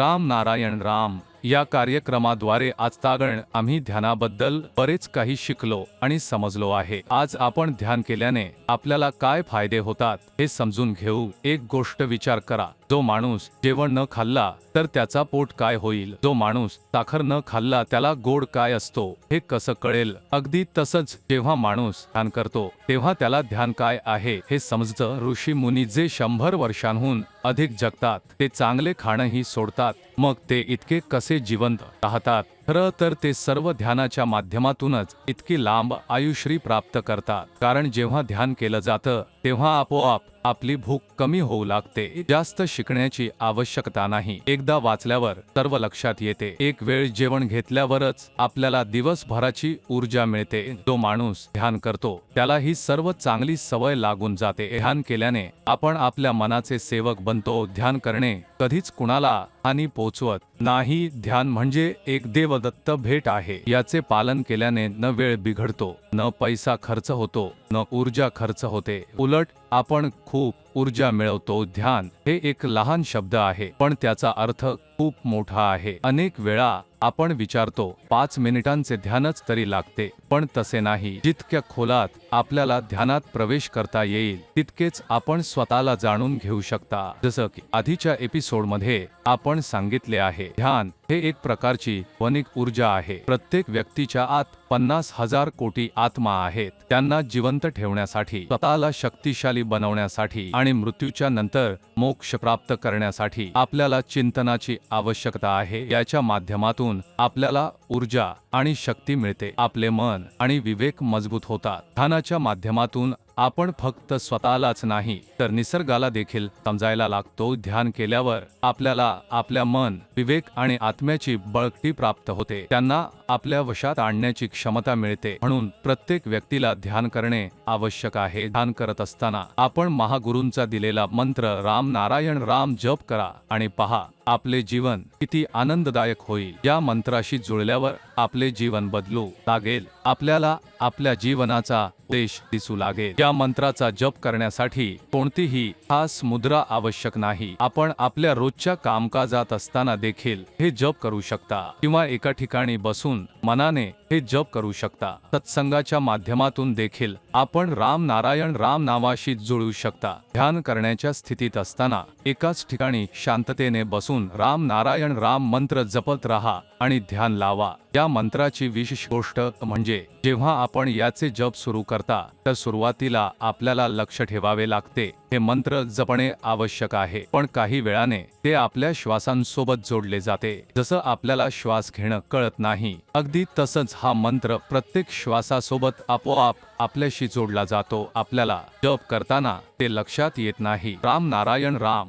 राम नारायण राम या कार्यक्रमाद्वारे आजतागण आम्ही ध्यानाबद्दल बरेच काही शिकलो आणि समजलो आहे। आज आपण ध्यान केल्याने आपल्याला काय फायदे होतात हे समजून घेऊ। एक गोष्ट विचार करा, जो माणूस जेवण न खाल्ला तर त्याचा पोट काय होईल? जो माणूस साखर न खाल्ला त्याला गोड काय असतो हे कसं कळेल? अगदी तसंच जेव्हा माणूस ध्यान करतो तेव्हा त्याला ध्यान काय आहे हे समजतं। ऋषी मुनी जे 100 वर्षांहून अधिक जगतात ते चांगले खाणंही सोडतात, मग ते इतके कसे जिवंत राहतात? खरं तर ते सर्व ध्यानाच्या माध्यमातूनच इतकी लांब आयुष्य प्राप्त करतात। कारण जेव्हा ध्यान केलं जातं तेव्हा आपोआप आपली भूक कमी होऊ लागते। जास्त शिकण्याची आवश्यकता नाही, एकदा वाचल्यावर सर्व लक्षात येते। एक वेळ जेवण घेतल्यावरच आपल्याला दिवसभराची ऊर्जा मिळते। जो माणूस ध्यान करतो त्याला ही सर्व चांगली सवय लागून जाते। ध्यान केल्याने आपण आपल्या मनाचे सेवक बनतो। ध्यान करणे कधीच कुणाला हानी पोचवत नाही। ध्यान म्हणजे एक देवदत्त भेट आहे। याचे पालन केल्याने न वेळ बिघडतो, न पैसा खर्च होतो, न ऊर्जा खर्च होते, उलट आपण खूप ऊर्जा मिळवतो। ध्यान हे एक लहान शब्द आहे, पण त्याचा अर्थ खूप मोठा आहे। अनेक वेळा आपण विचारतो 5 मिनिटांचे ध्यानच तरी लागते, पण तसे नाही। जितक्या खोलात आपल्याला ध्यानात प्रवेश करता येईल तितकेच आपण स्वतःला जाणून घेऊ शकता। जसं की आधीच्या एपिसोडमध्ये आपण सांगितले आहे, ध्यान हे एक प्रकारची वनिक ऊर्जा आहे। प्रत्येक व्यक्तीच्या आत 50,000 कोटी आत्मा आहेत। त्यांना जिवंत ठेवण्यासाठी, स्वतःला शक्तिशाली बनवण्यासाठी आणि मृत्यूच्या नंतर मोक्ष प्राप्त करण्यासाठी आपल्याला चिंतनाची आवश्यकता आहे। याच्या माध्यमातून आपल्याला ऊर्जा आणि शक्ती मिळते, आपले मन आणि विवेक मजबूत होतात। ध्यानाच्या माध्यमातून आपण फक्त स्वतःलाच नाही तर निसर्गाला देखील समजायला लागतो। ध्यान केल्यावर आपल्याला आपल्या मन, विवेक आणि आत्म्याची बळकटी प्राप्त होते, त्यांना आपल्या वशात आणण्याची क्षमता मिळते। म्हणून प्रत्येक व्यक्तीला ध्यान करणे आवश्यक आहे। ध्यान करत असताना आपण महागुरूंचा दिलेला मंत्र राम नारायण राम जप करा आणि पहा आपले जीवन किती आनंददायक होईल। या मंत्राशी जुळल्यावर आपले जीवन बदलू लागेल, आपल्याला आपल्या जीवनाचा उद्देश दिसू लागेल। या मंत्राचा जप करण्यासाठी कोणतीही खास मुद्रा आवश्यक नाही। आपण आपल्या रोजच्या कामकाजात असताना देखील हे जप करू शकता किंवा एका ठिकाणी बसून मनाने हे जप करू शकता। सत्संगाच्या माध्यमातून देखील आपण राम नारायण राम नावाशी जुळू शकता। ध्यान करण्याच्या स्थितीत असताना एकाच ठिकाणी शांततेने बसून राम नारायण राम मंत्र जपत राहा आणि ध्यान लावा। या मंत्राची विशेष गोष्ट म्हणजे जेव्हा आपण याचे जप सुरू करता तर सुरुवातीला आपल्याला लक्ष ठेवावे लागते। हे मंत्र जपणे आवश्यक आहे, पण काही वेळाने ते आपल्या श्वासांसोबत जोडले जाते। जसं आपल्याला श्वास घेणं कळत नाही, अगदी तसंच हा मंत्र प्रत्येक श्वासासोबत आपोआप आपल्याशी जोडला जातो। आपल्याला जप करताना ते लक्षात येत नाही। राम नारायण राम